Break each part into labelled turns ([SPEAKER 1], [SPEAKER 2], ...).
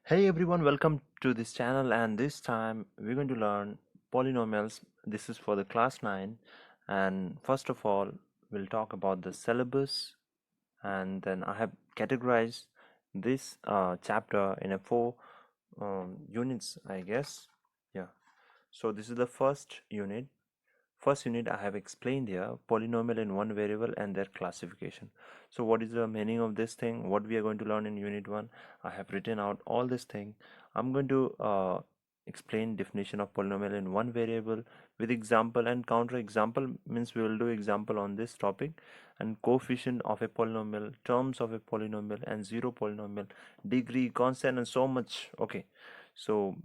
[SPEAKER 1] Hey everyone, welcome to this channel, and this time we're going to learn polynomials. This is for the class 9, and first of all we'll talk about the syllabus, and then I have categorized this chapter in a 4 units, I guess. Yeah, so this is the first unit I have explained here, polynomial in one variable and their classification. So what is the meaning of this thing? What we are going to learn in unit 1? I have written out all this thing. I'm going to explain definition of polynomial in one variable with example and counter example. Means we will do example on this topic, and coefficient of a polynomial, terms of a polynomial, and zero polynomial, degree, constant, and so much. Okay, so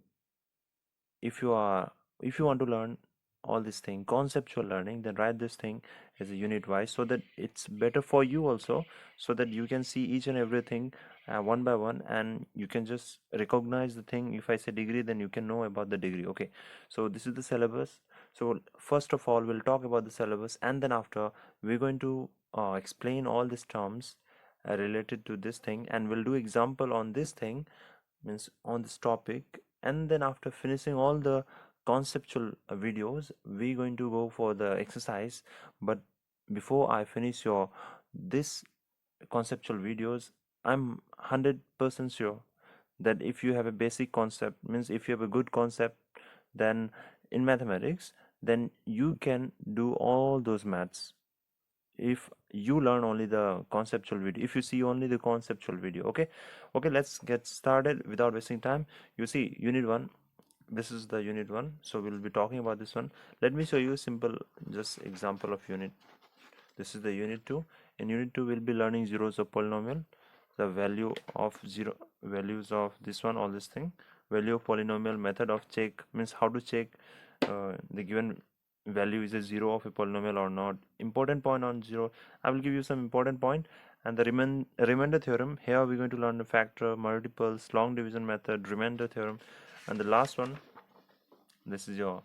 [SPEAKER 1] if you are if you want to learn all this thing conceptual learning, then write this thing as a unit wise, so that it's better for you also, so that you can see each and everything one by one, and you can just recognize the thing. If I say degree, then you can know about the degree. Okay, so this is the syllabus. So first of all we'll talk about the syllabus, and then after we're going to explain all these terms related to this thing, and we'll do example on this thing, means on this topic. And then after finishing all the conceptual videos, we're going to go for the exercise. But before I finish your this conceptual videos, I'm 100% sure that if you have a basic concept, means if you have a good concept, then in mathematics, then you can do all those maths if you learn only the conceptual video, if you see only the conceptual video. Okay, let's get started without wasting time. You see unit 1, this is the unit 1, so we'll be talking about this one. Let me show you a simple just example of unit. This is the unit 2. In unit 2 we'll be learning zeros of polynomial, the value of zero, values of this one, all this thing, value of polynomial, method of check, means how to check the given value is a zero of a polynomial or not. Important point on zero, I will give you some important point. And the remainder theorem, here we're going to learn the factor, multiples, long division method, remainder theorem. And the last one, this is your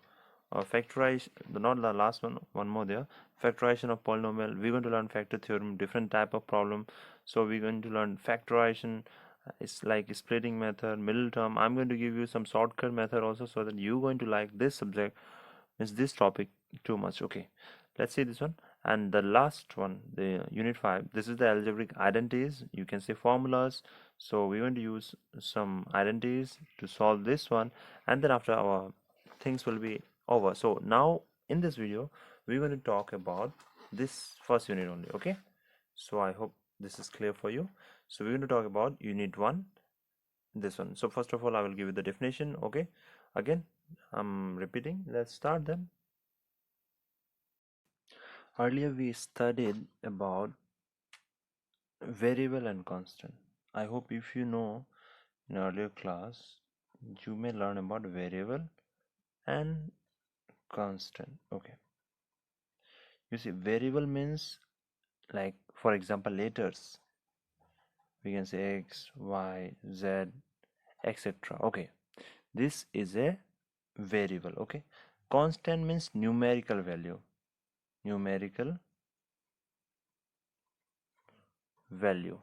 [SPEAKER 1] factorization, not the last one, one more there, factorization of polynomial. We're going to learn factor theorem, different type of problem. So we're going to learn factorization. It's like splitting method, middle term. I'm going to give you some shortcut method also, so that you're going to like this subject, means this topic too much. Okay, let's see this one. And the last one, the unit 5, this is the algebraic identities, you can say formulas. So we're going to use some identities to solve this one, and then after our things will be over. So now in this video we're going to talk about this first unit only. Okay, so I hope this is clear for you. So we're going to talk about unit 1, this one. So first of all I will give you the definition. Okay, again I'm repeating, let's start then. Earlier we studied about variable and constant. I hope if you know in earlier class you may learn about variable and constant. Okay, you see variable means, like for example letters, we can say x, y, z, etc. Okay, this is a variable. Okay, constant means numerical value. Numerical value.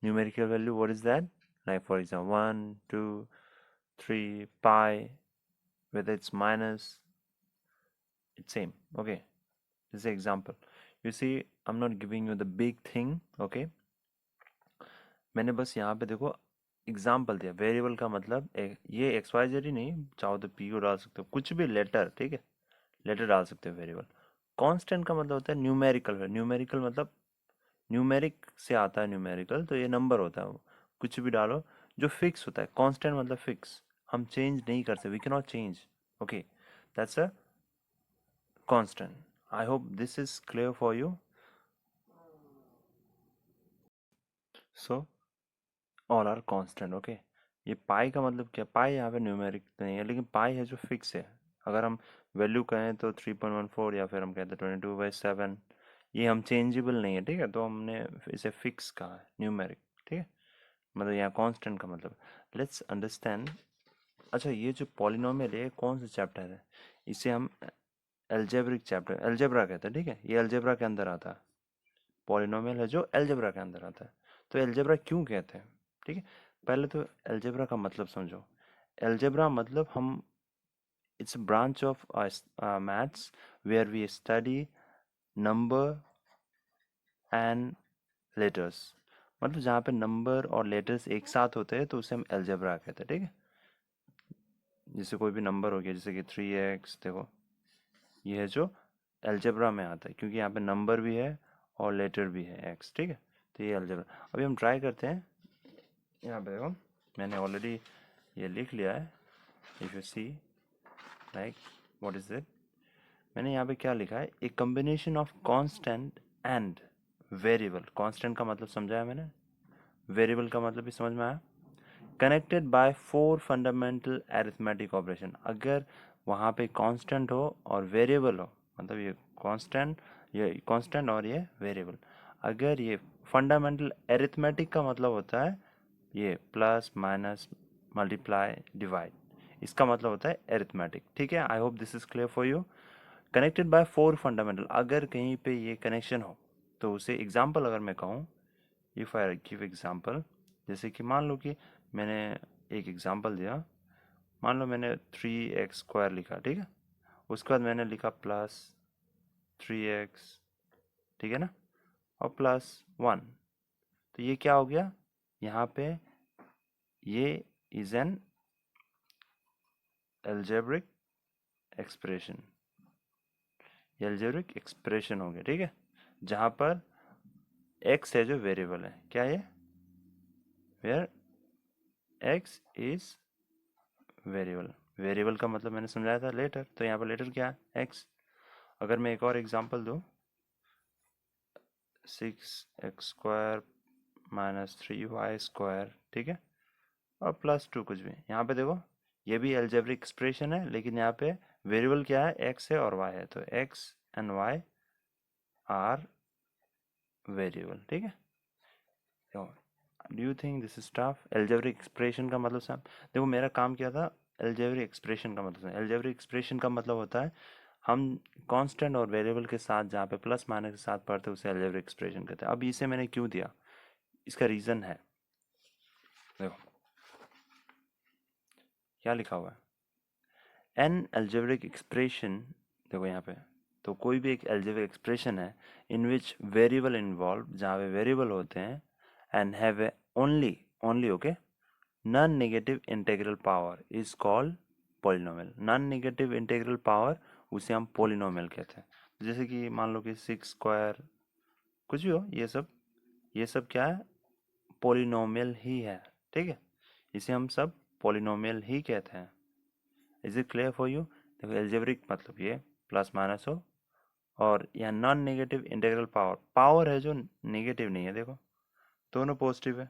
[SPEAKER 1] Numerical value, what is that? Like for example 1, 2, 3, pi, whether it's minus, it's same. Okay, this is an example. You see I'm not giving you the big thing. Okay, मैंने बस यहाँ पे देखो example दिया। Variable का मतलब ये x Y Z ही नहीं, चाहो तो पी को डाल सकते हो, कुछ भी लेटर, ठीक है, लेटर डाल सकते हो वेरिएबल। कांस्टेंट का मतलब होता है न्यूमेरिकल। न्यूमेरिकल मतलब न्यूमेरिक से आता है न्यूमेरिकल, तो ये नंबर होता है, वो कुछ भी डालो जो फिक्स होता है। कांस्टेंट मतलब फिक्स, हम चेंज नहीं कर सकते, we can not change. Okay, that's a constant. I hope this is clear for you. So all are constant. Okay, ये पाई का मतलब क्या? पाई यहाँ पे न्यूमेरिक नहीं है, लेकिन पाई है जो फिक्स है। अगर हम वैल्यू कहें तो 3.14, या फिर हम कहते हैं 22/7, ये हम चेंजेबल नहीं है, ठीक है, तो हमने इसे फिक्स कहा है, न्यूमेरिक, ठीक है। मतलब यहाँ कांस्टेंट का मतलब, लेट्स अंडरस्टैंड। अच्छा, ये जो पॉलिनोमियल है कौन सा चैप्टर है? इसे हम एल्जेब्रिक चैप्टर, एल्जेब्रा कहते हैं, ठीक है, ये एल्जेब्रा के अंदर आता है। पॉलिनोमियल है जो एल्जेब्रा के अंदर आता है, तो एल्जेब्रा क्यों कहते हैं, ठीक है। पहले तो अलजेब्रा का मतलब समझो। अलजेब्रा मतलब हम it's a branch of maths where we study number and letters। मतलब जहाँ पे नंबर और लेटर्स एक साथ होते हैं तो उसे हम अलजेब्रा कहते हैं, ठीक है। जैसे कोई भी नंबर हो गया, जैसे कि 3x, देखो ये है जो अलजेब्रा में आता है, क्योंकि यहाँ पे नंबर भी है और लेटर भी है x, ठीक है। तो ये अलजेब्रा। अभी हम ट्राई करते हैं। यहाँ पे देखो मैंने ऑलरेडी ये लिख लिया है। If you see like what is it, मैंने यहाँ पे क्या लिखा है, a combination of constant and variable. Constant का मतलब समझाया मैंने, वेरिएबल का मतलब भी समझ में आया। Connected by 4 fundamental arithmetic operation. अगर वहाँ पे कांस्टेंट हो और वेरिएबल हो, मतलब ये कांस्टेंट और ये वेरिएबल, अगर ये फंडामेंटल अरिथमेटिक का मतलब होता है ये प्लस माइनस मल्टीप्लाई डिवाइड, इसका मतलब होता है अरिथमेटिक, ठीक है। आई hope this is clear for you. Connected by 4 fundamental, अगर कहीं पे ये कनेक्शन हो तो उसे एग्जाम्पल अगर मैं कहूँ, इफ आई गिव एग्जाम्पल, जैसे कि मान लो कि मैंने एक एग्जाम्पल दिया, मान लो मैंने 3x² लिखा, ठीक है। उसके बाद मैंने लिखा प्लस 3x, ठीक है ना, और +1। तो ये क्या हो गया, यहाँ पे ये इज एन एल्जेब्रिक एक्सप्रेशन, ये एल्जेब्रिक एक्सप्रेशन हो गया, ठीक है। जहाँ पर x है जो वेरिएबल है, क्या है, where x is variable. Variable का मतलब मैंने समझाया था लेटर, तो यहाँ पर लेटर क्या है, x। अगर मैं एक और एग्जांपल दूँ, 6x² - 3y², ठीक है, और +2 कुछ भी। यहाँ पे देखो ये भी अलजेब्रिक एक्सप्रेशन है, लेकिन यहाँ पे वेरिएबल क्या है, x है और y है, तो x and y are variable, ठीक है। Do you think this is tough? Algebraic expression का मतलब सब देखो, मेरा काम क्या था, अलजेब्रिक एक्सप्रेशन का मतलब, अलजेब्रिक एक्सप्रेशन का मतलब होता है हम कांस्टेंट और वेरिएबल के साथ जहाँ पे प्लस माइनस के साथ पढ़ते हैं उसे अलजेब्रिक एक्सप्रेशन कहते हैं। अब इसे मैंने क्यों दिया, इसका रीज़न है, देखो क्या लिखा हुआ है, एन अलजेब्रिक एक्सप्रेशन। देखो यहाँ पे, तो कोई भी एक अलजेब्रिक एक्सप्रेशन है इन विच वेरिएबल इन्वॉल्व, जहाँ पे वेरिएबल होते हैं, and have only only okay non negative integral power is called polynomial. Non negative integral power उसे हम पॉलिनोमियल कहते हैं। जैसे कि मान लो कि 6² कुछ भी हो, ये सब क्या है, पॉलिनोमियल ही है, ठीक है। इसे हम सब पॉलिनोमियल ही कहते हैं। Is it clear for you? देखो एल्जेब्रिक मतलब ये प्लस माइनस हो, और यहाँ non negative integral power, power है जो नेगेटिव नहीं है, देखो दोनों पॉजिटिव है,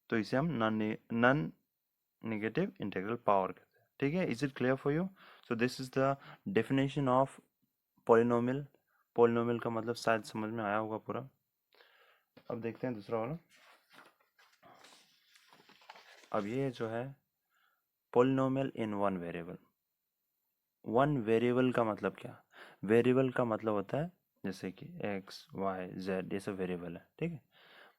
[SPEAKER 1] तो इसे हम नॉन नेगेटिव इंटीग्रल पावर कहते हैं, ठीक है। Is it clear for you? So this is the definition of polynomial. Polynomial का मतलब शायद समझ में आया होगा पूरा। अब देखते हैं दूसरा वाला। अब ये जो है polynomial in one variable. One variable का मतलब क्या, वेरिएबल का मतलब होता है जैसे कि एक्स वाई जेड, ये सब वेरिएबल है, ठीक है।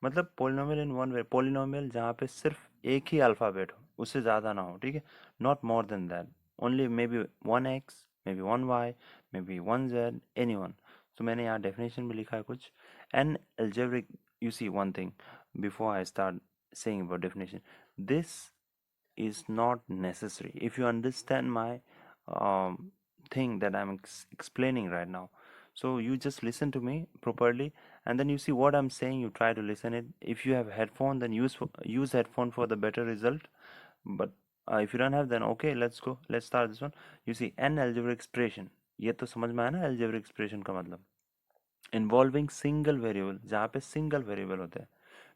[SPEAKER 1] मतलब पॉलिनोमियल इन वन, पॉलिनोमियल जहाँ पे सिर्फ एक ही अल्फ़ाबेट हो, उससे ज़्यादा ना हो, ठीक है। Not more than that, only may be 1x, may be 1y, may be 1z, any one. तो मैंने यहाँ डेफिनेशन में लिखा है कुछ। An algebraic, you see one thing before I start saying about definition, this is not necessary. If you understand my thing that I'm explaining right now, so you just listen to me properly, and then you see what I'm saying, you try to listen it. If you have headphone, then use headphone for the better result. But if you don't have, then okay, let's start this one. You see an algebraic expression, ये तो समझ में आया ना algebraic expression का मतलब, involving single variable, जहाँ पे single variable होते हैं,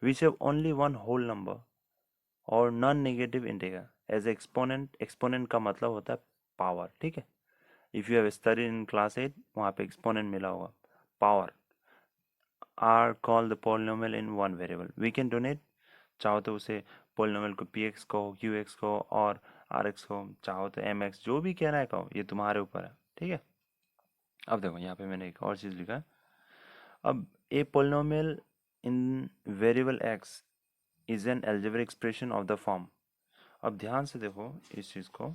[SPEAKER 1] which have only one whole number और non negative integer as exponent. Exponent का मतलब होता है पावर, ठीक है। If you have studied in class 8, वहाँ पे एक्सपोनेंट मिला होगा, power are call the polynomial in one variable. We can denote, चाहो तो उसे पॉलिनोमियल को पी एक्स कहो, क्यू एक्स कहो और आर एक्स कहो, चाहो तो एम एक्स, जो भी कहना है कहो, ये तुम्हारे ऊपर है, ठीक है। अब देखो यहाँ पे मैंने एक और चीज़ लिखा है। अब a polynomial in variable x is an algebraic expression of the form. अब ध्यान से देखो इस चीज़ को,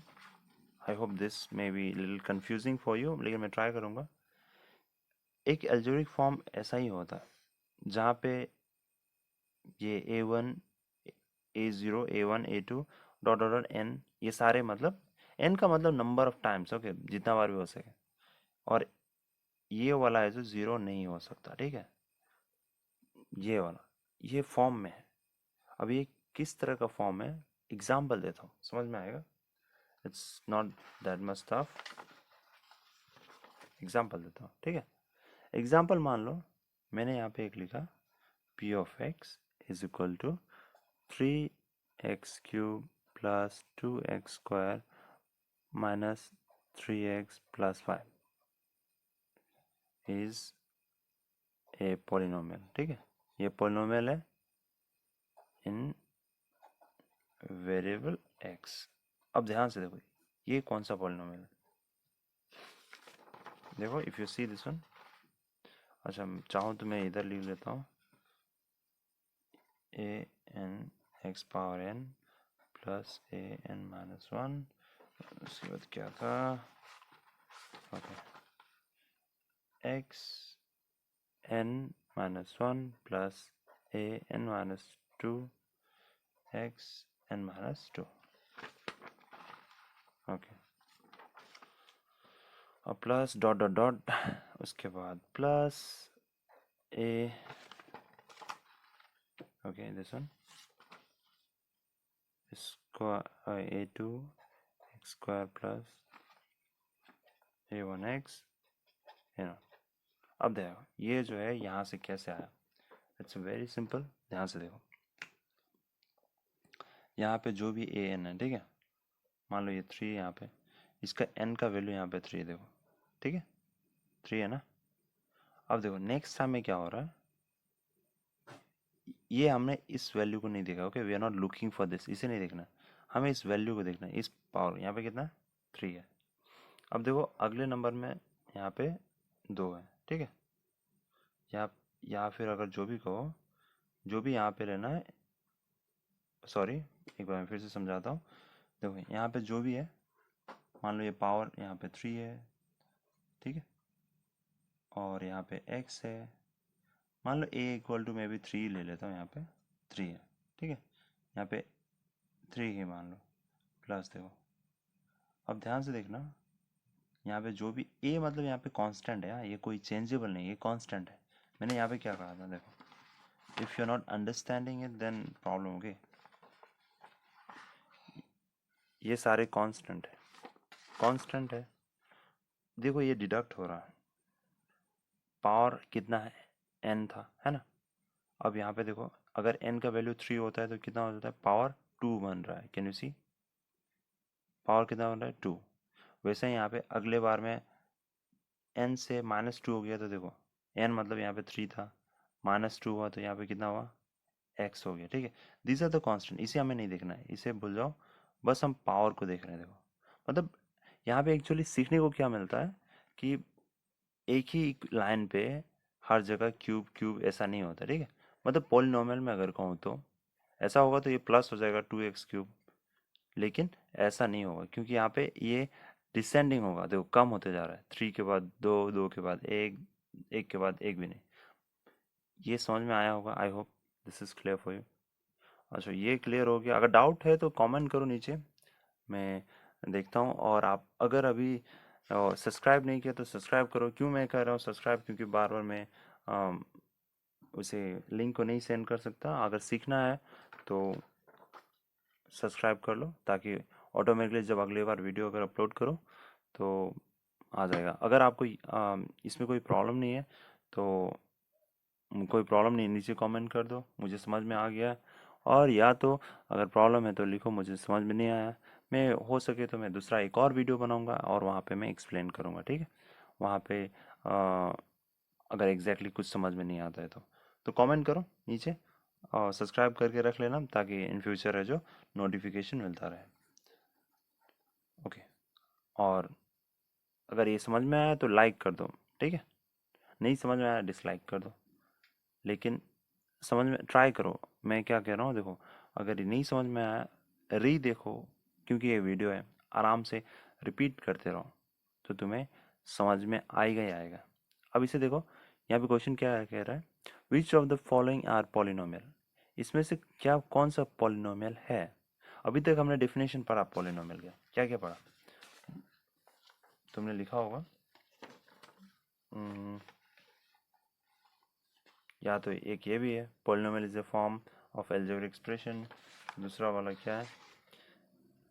[SPEAKER 1] आई hope this may be little confusing for you, लेकिन मैं ट्राई करूँगा। एक एल्जेब्रिक फॉर्म ऐसा ही होता है जहाँ पे ये A1 A0 A1 A2 dot dot dot n, ये सारे मतलब n का मतलब नंबर ऑफ टाइम्स, ओके, जितना बार भी हो सके। और ये वाला है जो ज़ीरो नहीं हो सकता, ठीक है, ये वाला, ये फॉर्म में है। अब ये किस तरह का फॉर्म है, एग्जाम्पल देता हूँ, समझ में आएगा। It's not that much tough. Example देता हूँ, ठीक है। एग्जाम्पल मान लो मैंने यहाँ पे एक लिखा p of x is equal to 3x cube plus 2x square minus 3x plus 5 is a polynomial, ठीक है। ये पोलिनोमियल है इन वेरिएबल x। अब ध्यान से देखो ये कौन सा पोलिनोमियल है, देखो if you see this one. अच्छा चाहूँ तो मैं इधर लिख लेता हूँ a n x power n plus a n minus 1। उसके बाद क्या था, okay, x n minus 1 plus a n minus 2 x n minus 2, okay. और प्लस डॉट डॉट डॉट, उसके बाद plus a, okay this one, square a2 x square plus a1x, है ना। अब देखो ये जो है यहाँ से कैसे आया, इट्स वेरी सिंपल। ध्यान से देखो यहाँ पे जो भी a n है, ठीक है, मान लो ये 3 यहाँ पे, इसका n का वैल्यू यहाँ पे 3 देखो, ठीक है, 3 है ना। अब देखो नेक्स्ट टाइम में क्या हो रहा है, ये हमने इस वैल्यू को नहीं देखा, okay, we are not looking for this, इसे नहीं देखना, हमें इस वैल्यू को देखना है, इस पावर यहाँ पे कितना है 3 है। अब देखो अगले नंबर में यहाँ पे 2 है, ठीक है, या फिर अगर जो भी कहो, जो भी यहाँ पे लेना है, सॉरी एक बार मैं फिर से समझाता हूँ। देखो यहाँ पे जो भी है, मान लो ये पावर यहाँ पे 3 है, ठीक है, और यहाँ पे x है, मान लो a इक्वल टू मैं भी 3 ले लेता हूँ, यहाँ पे 3 है, ठीक है, यहाँ पे 3 ही मान लो, प्लस देखो। अब ध्यान से देखना यहाँ पे जो भी a मतलब यहाँ पे कांस्टेंट है, हाँ, ये कोई चेंजेबल नहीं, ये कांस्टेंट है। मैंने यहाँ पे क्या कहा था, देखो if you are not understanding it then problem होगी। ये सारे कांस्टेंट है, कांस्टेंट है, देखो ये डिडक्ट हो रहा है, पावर कितना है n था, है ना। अब यहाँ पे देखो अगर n का वैल्यू 3 होता है तो कितना हो जाता है, पावर 2 बन रहा है, कैन यू सी, पावर कितना बन रहा है 2। वैसे ही यहाँ पे अगले बार में n से -2 हो गया तो देखो n मतलब यहाँ पे 3 था, -2 हुआ तो यहाँ पे कितना हुआ, x हो गया, ठीक है। दिस आर द कांस्टेंट, इसे हमें नहीं देखना है, इसे भूल जाओ, बस हम पावर को देख रहे हैं। देखो मतलब यहाँ पे एक्चुअली सीखने को क्या मिलता है कि एक ही लाइन पे हर जगह क्यूब क्यूब ऐसा नहीं होता, ठीक है। मतलब पॉलिनॉमियल में अगर कहूँ तो ऐसा होगा तो ये प्लस हो जाएगा 2x क्यूब, लेकिन ऐसा नहीं होगा क्योंकि यहाँ पे ये डिसेंडिंग होगा, देखो कम होते जा रहा है, 3 के बाद 2, 2 के बाद 1, 1 के बाद 1 भी नहीं। ये समझ में आया होगा, आई hope this is clear for you. अच्छा ये क्लियर हो गया, अगर डाउट है तो कमेंट करो नीचे, मैं देखता हूँ। और आप अगर अभी सब्सक्राइब नहीं किया तो सब्सक्राइब करो। क्यों मैं कर रहा हूँ सब्सक्राइब, क्योंकि बार बार मैं उसे लिंक को नहीं सेंड कर सकता। अगर सीखना है तो सब्सक्राइब कर लो ताकि ऑटोमेटिकली जब अगली बार वीडियो अगर अपलोड करो तो आ जाएगा। अगर आपको इसमें कोई प्रॉब्लम नहीं है तो कोई प्रॉब्लम नहीं, नीचे कमेंट कर दो मुझे समझ में आ गया। और या तो अगर प्रॉब्लम है तो लिखो मुझे समझ में नहीं आया, मैं हो सके तो मैं दूसरा एक और वीडियो बनाऊंगा और वहाँ पे मैं एक्सप्लेन करूँगा, ठीक है। वहाँ पे अगर एग्जैक्टली कुछ समझ में नहीं आता है तो कमेंट करो नीचे और सब्सक्राइब करके रख लेना ताकि इन फ्यूचर है जो नोटिफिकेशन मिलता रहे, ओके। और अगर ये समझ में आया तो लाइक कर दो, ठीक है, नहीं समझ में आया डिसलाइक कर दो, लेकिन समझ में ट्राई करो। मैं क्या कह रहा हूँ, देखो अगर ये नहीं समझ में आया री देखो, क्योंकि ये वीडियो है, आराम से रिपीट करते रहो तो तुम्हें समझ में आएगा ही आएगा। अब इसे देखो, यहाँ पे क्वेश्चन क्या कह रहा है, which of the following are polynomial, इसमें से क्या कौन सा पॉलिनोमियल है। अभी तक हमने डेफिनेशन पढ़ा पॉलिनोमियल का, क्या क्या पढ़ा तुमने लिखा होगा, या तो एक ये भी है, polynomial is a form of algebraic expression, दूसरा वाला क्या है,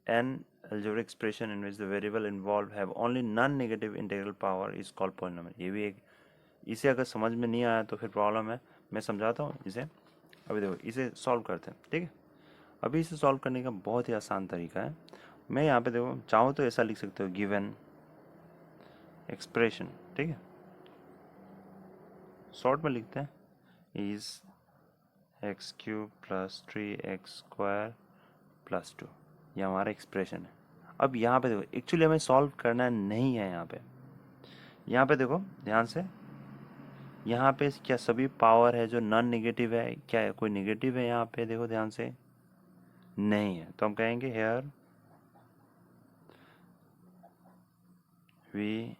[SPEAKER 1] an algebraic expression in which the variable involved have only non-negative integral power is called polynomial। ये भी एक, इसे अगर समझ में नहीं आया तो फिर प्रॉब्लम है, मैं समझाता हूँ इसे। अभी देखो इसे सॉल्व करते हैं, ठीक है। अभी इसे सॉल्व करने का बहुत ही आसान तरीका है, मैं यहाँ पे देखो चाहूँ तो ऐसा लिख सकते हो, गिवन एक्सप्रेशन, ठीक है, शॉर्ट में लिखते हैं, is x cube plus 3x² plus 2, ये हमारा एक्सप्रेशन है। अब यहाँ पे देखो एक्चुअली हमें सॉल्व करना नहीं है, यहाँ पे देखो ध्यान से, यहाँ पे क्या सभी पावर है जो नॉन नेगेटिव है, क्या है कोई नेगेटिव है यहाँ पे, देखो ध्यान से नहीं है, तो हम कहेंगे here we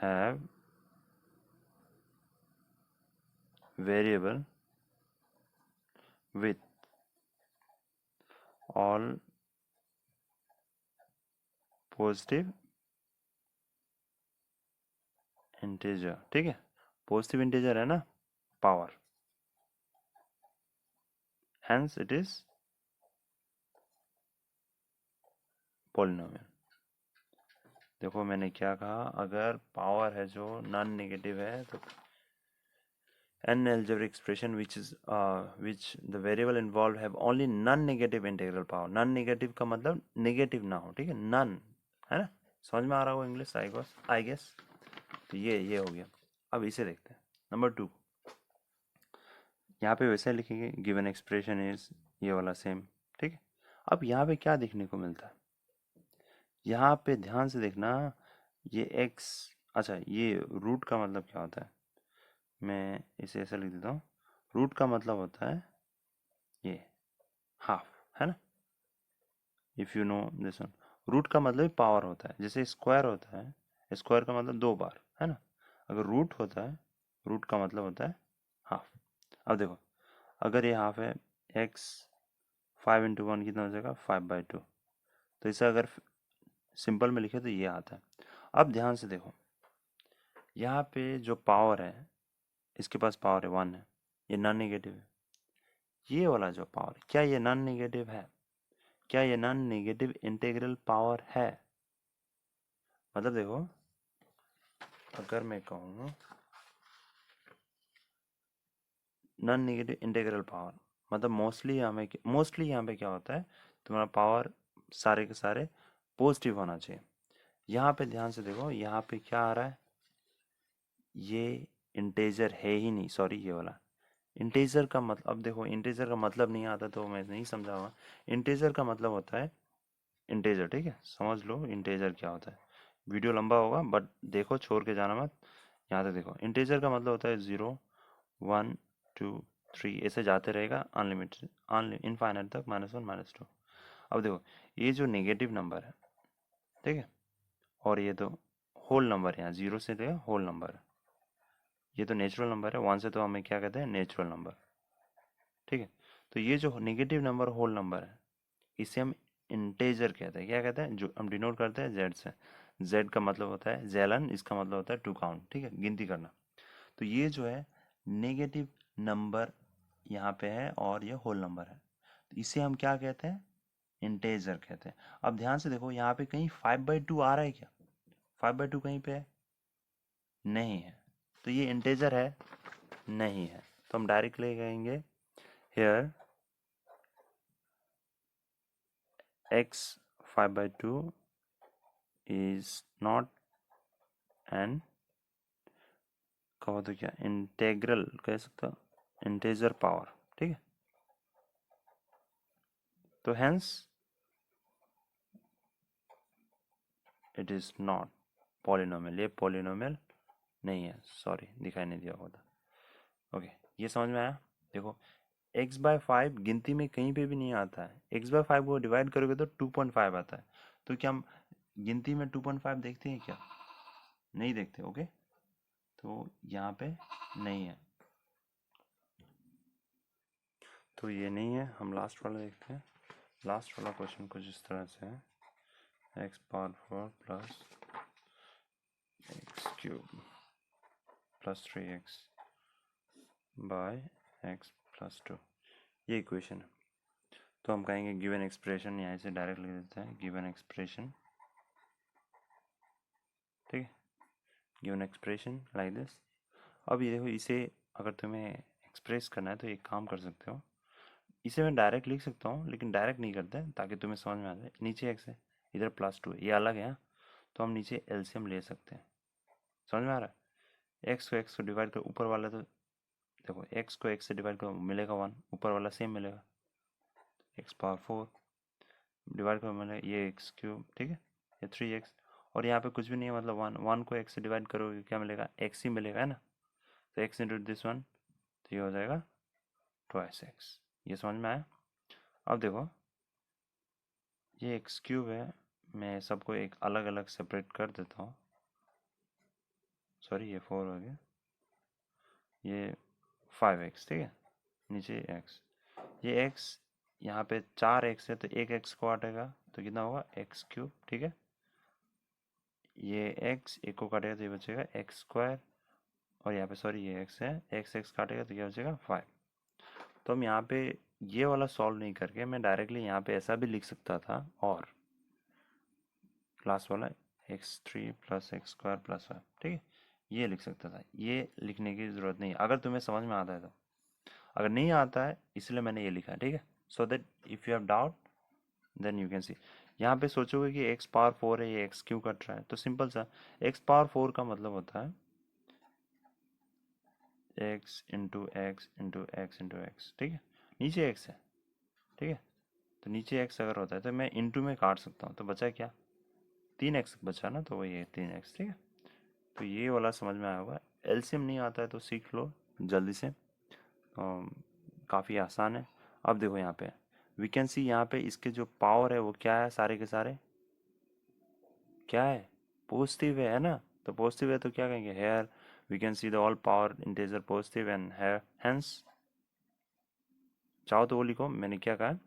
[SPEAKER 1] have variable with all positive integer, ठीक है, पॉजिटिव इंटीजर है ना power, hence it is polynomial. देखो मैंने क्या कहा, अगर पावर है जो नॉन नेगेटिव है तो an algebraic expression which the variable involved have only non-negative integral power, non-negative का मतलब नेगेटिव ना हो, ठीक है, नन, है ना, समझ में आ रहा होगा इंग्लिश, आई गेस। तो ये हो गया। अब इसे देखते हैं नंबर 2, यहाँ पे वैसे लिखेंगे गिवन एक्सप्रेशन इज, ये वाला सेम, ठीक है। अब यहाँ पे क्या देखने को मिलता है, यहाँ पे ध्यान से देखना, ये x, अच्छा ये रूट का मतलब क्या होता है, मैं इसे ऐसा लिख देता हूँ, रूट का मतलब होता है ये हाफ, है ना, if you know this one, root का मतलब पावर होता है, जैसे स्क्वायर होता है, स्क्वायर का मतलब 2 बार, है ना, अगर रूट होता है, रूट का मतलब होता है हाफ। अब देखो अगर ये हाफ है, x 5 × 1 कितना हो जाएगा, 5/2, तो इसे अगर सिंपल में लिखे तो ये आता है। अब ध्यान से देखो, यहाँ पे जो पावर है, इसके पास पावर है 1 है, ये नॉन नेगेटिव है, ये वाला जो पावर, क्या ये नॉन नेगेटिव है, क्या ये नॉन नेगेटिव इंटीग्रल पावर है, मतलब देखो अगर मैं कहूँ नॉन नेगेटिव इंटीग्रल पावर, मतलब मोस्टली यहाँ पे क्या होता है, तुम्हारा पावर सारे के सारे पॉजिटिव होना चाहिए। यहाँ पे ध्यान से देखो, यहाँ पे क्या आ रहा है, ये इंटीजर है ही नहीं, सॉरी ये वाला इंटीजर का मतलब, अब देखो इंटीजर का मतलब नहीं आता तो मैं नहीं समझाऊंगा, इंटीजर का मतलब होता है इंटीजर, ठीक है, समझ लो इंटीजर क्या होता है, वीडियो लंबा होगा बट देखो छोड़ के जाना मत, यहाँ तक देखो, इंटीजर का मतलब होता है 0 1 2 3 ऐसे जाते रहेगा अनलिमिटेड इनफाइनाइट तक, -1 -2। अब देखो ये जो नेगेटिव नंबर है, ठीक है, और ये तो होल नंबर है, यहाँ 0 से लेकर होल नंबर है, ये तो नेचुरल नंबर है, 1 से तो हमें क्या कहते हैं, नेचुरल नंबर, ठीक है। तो ये जो नेगेटिव नंबर होल नंबर है, इसे हम इंटेजर कहते हैं, क्या कहते हैं, जो हम डिनोट करते हैं जेड से, जेड का मतलब होता है जेलन, इसका मतलब होता है टू काउंट, ठीक है, गिनती करना। तो ये जो है नेगेटिव नंबर यहाँ पे है और ये होल नंबर है, तो इसे हम क्या कहते हैं, इंटेजर कहते हैं। अब ध्यान से देखो यहाँ पे कहीं 5/2 आ रहा है क्या, 5/2 कहीं पे है, नहीं है, तो ये इंटेजर है नहीं है, तो हम डायरेक्ट ले कहेंगे hair x 5/2 is not an, कहो तो क्या इंटेग्रल कह सकता हो, इंटेजर पावर, ठीक है, तो hence it is not polynomial, ये पॉलिनोमियल नहीं है, सॉरी दिखाई नहीं दिया होता। ओके ये समझ में आया। देखो x/5 गिनती में कहीं पे भी नहीं आता है। x/5 को डिवाइड करोगे तो 2.5 आता है। तो क्या हम गिनती में 2.5 देखते हैं क्या? नहीं देखते। ओके, तो यहाँ पे नहीं है, तो ये नहीं है। हम लास्ट वाला देखते हैं। लास्ट वाला क्वेश्चन कुछ इस तरह से है, x⁴ plus x³ plus 3x bye x+2, ये इक्वेशन है। तो हम कहेंगे गिवन एक्सप्रेशन, यहाँ से डायरेक्ट लिख देते हैं गिवन एक्सप्रेशन, ठीक है, गिवन एक्सप्रेशन लाइक दिस। अब ये देखो, इसे अगर तुम्हें एक्सप्रेस करना है तो एक काम कर सकते हो, इसे मैं डायरेक्ट लिख सकता हूँ, लेकिन डायरेक्ट नहीं करते हैं ताकि तुम्हें समझ में आ जाए। नीचे एक्स है, इधर +2 है, ये अलग है हाँ? तो हम नीचे एलसीएम ले सकते हैं। समझ में आ रहा है? एक्स को डिवाइड कर, ऊपर वाला तो देखो, एक्स को एक्स से डिवाइड करो मिलेगा 1, ऊपर वाला सेम मिलेगा, x⁴ डिवाइड करो मिलेगा ये x³, ठीक है, ये 3x, और यहाँ पे कुछ भी नहीं है, मतलब 1 को x से डिवाइड करोगे क्या मिलेगा? x ही मिलेगा, है ना? तो x इंटू दिस वन, तो ये हो जाएगा 2x। ये समझ में आया? अब देखो, ये x³ है, मैं सबको एक अलग अलग सेपरेट कर देता हूँ। सॉरी, ये 4 हो गया, ये 5x, ठीक है, नीचे x, ये x, यहाँ पे 4x है तो एक x को काटेगा तो कितना होगा? x³, ठीक है, ये x एक को काटेगा तो ये बचेगा x², और यहाँ पे सॉरी ये x है, x काटेगा तो क्या बचेगा? 5। तो हम यहाँ पे ये वाला सॉल्व नहीं करके मैं डायरेक्टली यहाँ पे ऐसा भी लिख सकता था, और लास्ट वाला x³ प्लस x² प्लस 5, ठीक है, ये लिख सकता था। ये लिखने की ज़रूरत नहीं, अगर तुम्हें समझ में आता है तो। अगर नहीं आता है इसलिए मैंने ये लिखा है, ठीक है, so that if you have doubt then you can see. यहाँ पे सोचोगे कि x⁴ है, ये x क्यों कट रहा है? तो सिंपल सा, x⁴ का मतलब होता है x into x into x into x, ठीक है, नीचे x है, ठीक है, तो नीचे x अगर होता है तो मैं इंटू में काट सकता हूँ, तो बचा क्या? 3x बचा ना, तो वही है 3x, ठीक है। तो ये वाला समझ में आया होगा। एलसीएम नहीं आता है तो सीख लो जल्दी से, काफ़ी आसान है। अब देखो यहाँ पे वी कैन सी, यहाँ पे इसके जो पावर है वो क्या है? सारे के सारे क्या है? पॉजिटिव है ना? तो पॉजिटिव है तो क्या कहेंगे? Here we can see the all power integer positive and here hence, चाहो तो वो लिखो, मैंने क्या कहा?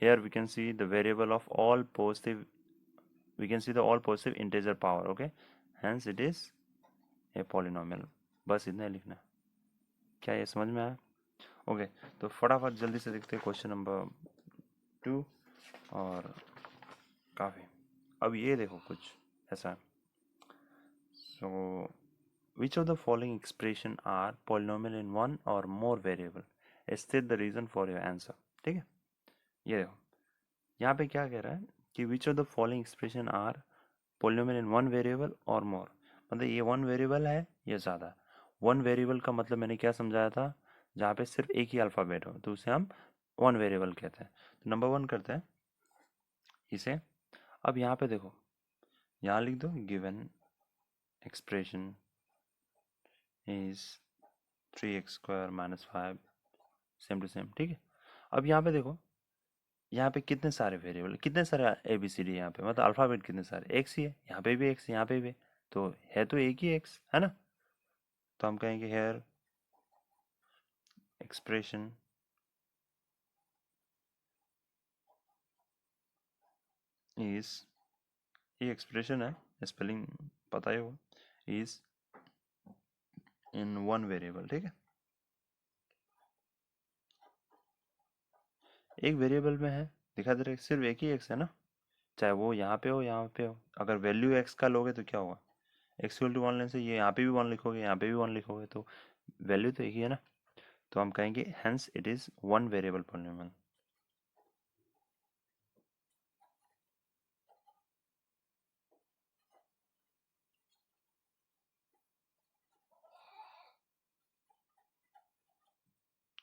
[SPEAKER 1] Here we can see the variable of all positive, we can see the all positive integer power, okay, hence it is a polynomial. बस इतना ही लिखना। क्या ये समझ में आया? ओके, तो फटाफट जल्दी से देखते हैं क्वेश्चन नंबर 2, और काफ़ी, अब ये देखो कुछ ऐसा, so which of the following expression are polynomial in one और more variable, state the reason for your answer, ठीक है। ये देखो, यहाँ पे क्या कह रहा है कि which of the following expression are polynomial in one variable और मोर, मतलब ये वन वेरिएबल है या ज़्यादा। वन वेरिएबल का मतलब मैंने क्या समझाया था? जहाँ पे सिर्फ एक ही अल्फ़ाबेट हो तो उसे हम वन वेरिएबल कहते हैं। तो नंबर 1 करते हैं इसे। अब यहाँ पे देखो, यहाँ लिख दो given expression is 3x² minus 5, same to same, ठीक है। अब यहाँ पे देखो, यहाँ पे कितने सारे वेरिएबल, कितने सारे ABCD यहाँ पे, मतलब अल्फ़ाबेट कितने सारे? एक्स ही है, यहाँ पे भी एक्स, यहाँ पे भी, तो है तो एक ही एक्स, है ना? तो हम कहेंगे हेयर एक्सप्रेशन इज, ये एक्सप्रेशन है, स्पेलिंग पता ही होगा, इज इन वन वेरिएबल, ठीक है, एक वेरिएबल में है, दिखा दे रहा है, सिर्फ एक ही एक्स है ना, चाहे वो यहाँ पे हो यहाँ पे हो। अगर वैल्यू एक्स का लोगे तो क्या होगा? एक्स इक्वल टू 1 लेने से ये यहाँ पे भी 1 लिखोगे, यहाँ पे भी 1 लिखोगे, तो वैल्यू तो एक ही है ना। तो हम कहेंगे hence it is one variable polynomial.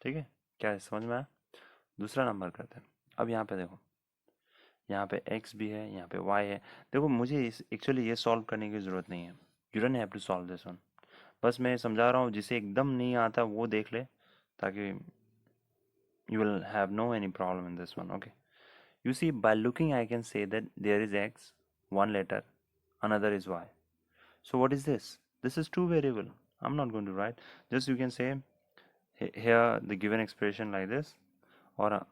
[SPEAKER 1] ठीक है, क्या है, समझ में आया? दूसरा नंबर करते हैं। अब यहाँ पे देखो, यहाँ पे x भी है, यहाँ पे y है। देखो मुझे इस एक्चुअली ये सॉल्व करने की ज़रूरत नहीं है, you don't have to solve this one. बस मैं समझा रहा हूँ, जिसे एकदम नहीं आता वो देख ले, ताकि you will have no any problem in this one. Okay, you see, by looking I can say that there is x, one letter, another is y. So what is this? This is two variable. I'm not going to write, just you can say here the given expression like this, or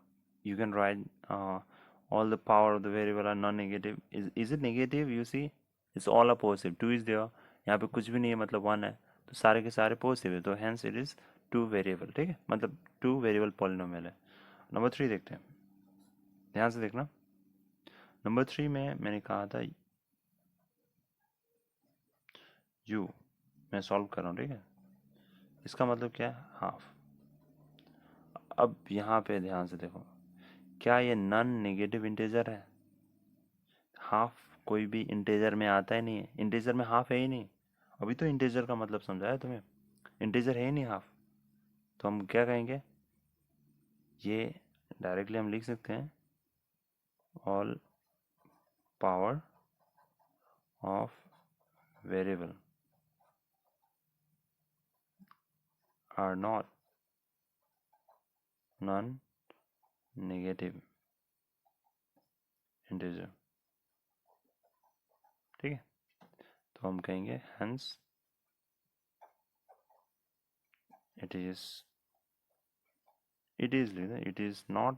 [SPEAKER 1] you can write all the power of the variable are non-negative. Is it negative? You see, it's all a positive. 2 is there, यहाँ पे कुछ भी नहीं है, मतलब 1 है, तो सारे के सारे पॉजिटिव है, तो hence it is two variable. ठीक है, मतलब टू वेरिएबल पॉलिनोमियल है. नंबर 3 देखते हैं, ध्यान से देखना. नंबर 3 में मैंने कहा था u, मैं सॉल्व कर रहा हूँ. ठीक है, इसका मतलब क्या है? हाफ. अब यहाँ पे ध्यान से देखो, क्या ये नॉन नेगेटिव इंटीजर है? हाफ कोई भी इंटीजर में आता ही नहीं है. इंटीजर में हाफ है ही नहीं. अभी तो इंटीजर का मतलब समझाया तुम्हें. इंटीजर है ही नहीं हाफ. तो हम क्या कहेंगे, ये डायरेक्टली हम लिख सकते हैं all power of variable are not non negative integer. ठीक है, तो हम कहेंगे hence it is not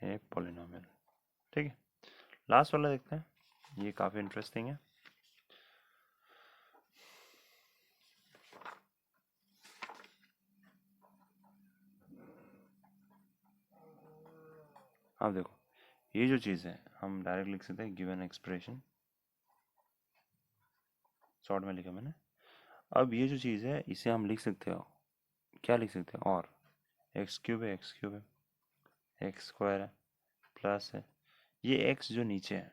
[SPEAKER 1] a polynomial. ठीक है, लास्ट वाला देखते हैं, ये काफ़ी इंटरेस्टिंग है. अब देखो, ये जो चीज़ है हम डायरेक्ट लिख सकते हैं गिवन एक्सप्रेशन, शॉर्ट में लिखा मैंने. अब ये जो चीज़ है इसे हम लिख सकते हो, क्या लिख सकते हैं, और एक्स क्यूब है, एक्स क्यूब है, एक्स स्क्वायर है, प्लस है ये एक्स जो नीचे है,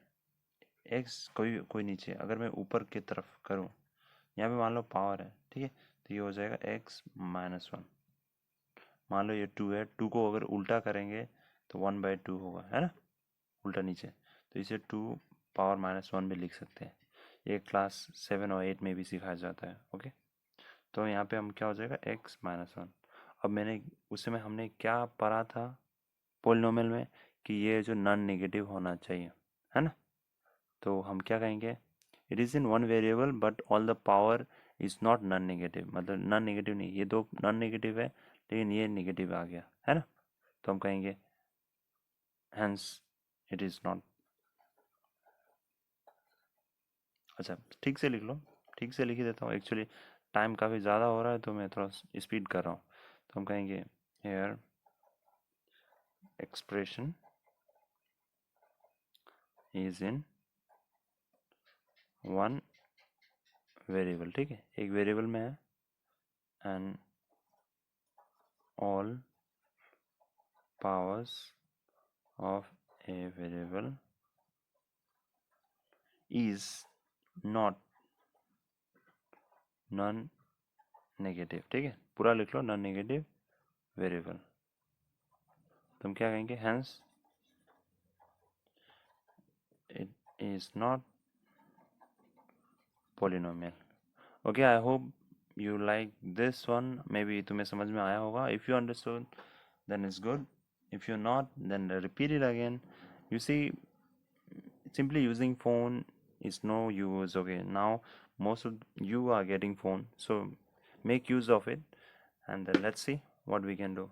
[SPEAKER 1] एक्स कोई नीचे, अगर मैं ऊपर की तरफ करूँ, यहाँ पे मान लो पावर है. ठीक है, तो ये हो जाएगा एक्स माइनस वन. मान लो ये टू है, टू को अगर उल्टा करेंगे तो 1/2 होगा, है ना, उल्टा नीचे. तो इसे 2 पावर माइनस वन भी लिख सकते हैं. ये क्लास 7 और 8 में भी सिखाया जाता है. ओके, तो यहाँ पे हम क्या हो जाएगा, एक्स माइनस वन. अब मैंने उस समय हमने क्या पढ़ा था पोलिनोमियल में, कि ये जो नॉन नेगेटिव होना चाहिए, है ना. तो हम क्या कहेंगे, it is in one variable but all the power is not non negative. मतलब नॉन नेगेटिव नहीं, ये दो नॉन नेगेटिव है लेकिन ये नेगेटिव आ गया, है ना. तो हम कहेंगे hence it is not. अच्छा, ठीक से लिख लो, ठीक से लिख ही देता हूँ. एक्चुअली टाइम काफ़ी ज़्यादा हो रहा है तो मैं थोड़ा स्पीड कर रहा हूँ. तो हम कहेंगे here expression is in one variable. ठीक है, एक वेरिएबल में है, and all powers of a variable is not non negative. ठीक है, पूरा लिख लो, नॉन नेगेटिव वेरिएबल. तो हम क्या कहेंगे, hence it is not polynomial. Okay, I hope you like this one. Maybe तुम्हें समझ में आया होगा. If you understood, then it's good. If you're not, then repeat it again. You see, simply using phone is no use. Okay, now most of you are getting phone, so make use of it, and then let's see what we can do.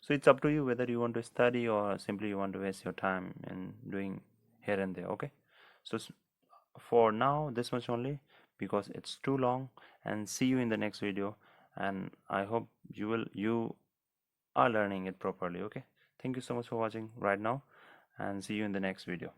[SPEAKER 1] So it's up to you whether you want to study or simply you want to waste your time in doing here and there. Okay, so for now this much only, because it's too long. And see you in the next video, and I hope you are learning it properly. Okay, thank you so much for watching right now, and see you in the next video.